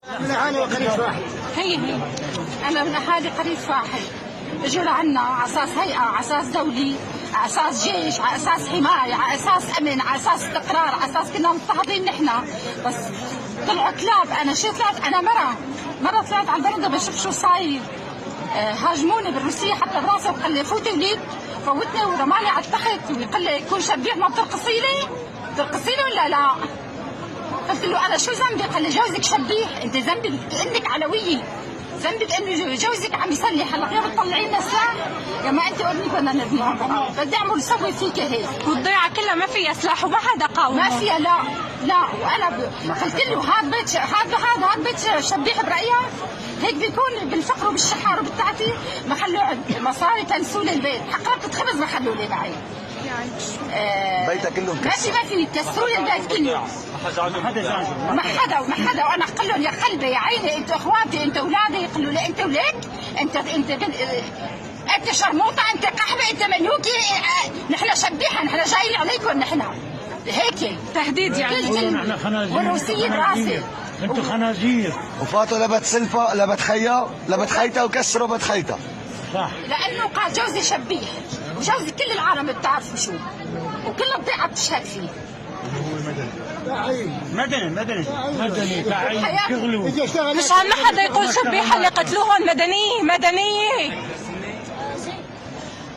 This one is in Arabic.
من أهالي قرية فاحل. هي أنا من أهالي قرية فاحل. اجوا لعنا على أساس هيئة، على أساس دولي، على أساس جيش، على أساس حماية، على أساس أمن، على أساس استقرار، على أساس كنا مضطهدين نحن. بس طلعوا كلاب. أنا شو طلعت؟ أنا مرة طلعت على البرندة بشوف شو صاير. هاجموني بالروسية حتى براسي وقال لي فوتي وليد، فوتني ورماني على التخت وقال لي يكون شبيح ما بترقصي لي؟ بترقصي لي ولا لا؟ قلت له انا شو ذنبي؟ قال لي جوزك شبيح. انت ذنبك انك علويه، ذنبك انه جوزك عم يسلح. هلا يا بتطلعي لنا سلاح يا ما انت ابنك بدنا نبني. بدي اعمل سوي فيك هيك. والضيعه كلها ما فيها سلاح وما حدا قاوم. ما فيها. لا وانا قلت له هذا بيت شبيح برايك؟ هيك بيكون بالفقر وبالشحار وبالتعتير. ما خلوا مصاري تنسوا لي البيت، حقرت الخبز ما خلوا لي معي. بيتك كله مكسر. ما في كسروا لي البيت كله. ما حدا وانا اقول لهم يا قلبي يا عيني انتوا اخواتي انتوا اولادي. يقولوا لي انت ولك انت شرموطه، انت قحبه، انت ملوكي. نحن شبيحه، نحن جايين عليكم. نحن هيك تهديد يعني. نحن خنازير. والروسيه براسي. انتوا خنازير. وفاتوا لبت سلفة لبت خيطة وكسروا بيت خيطة. صح. لانه قال جوزي شبيح، وجوزي كل العالم بتعرفوا شو، وكل الضيعه بتشهد فيه. مدني تعيين شغله. مشان ما حدا يقول شبيحه اللي قتلوهم مدنيه.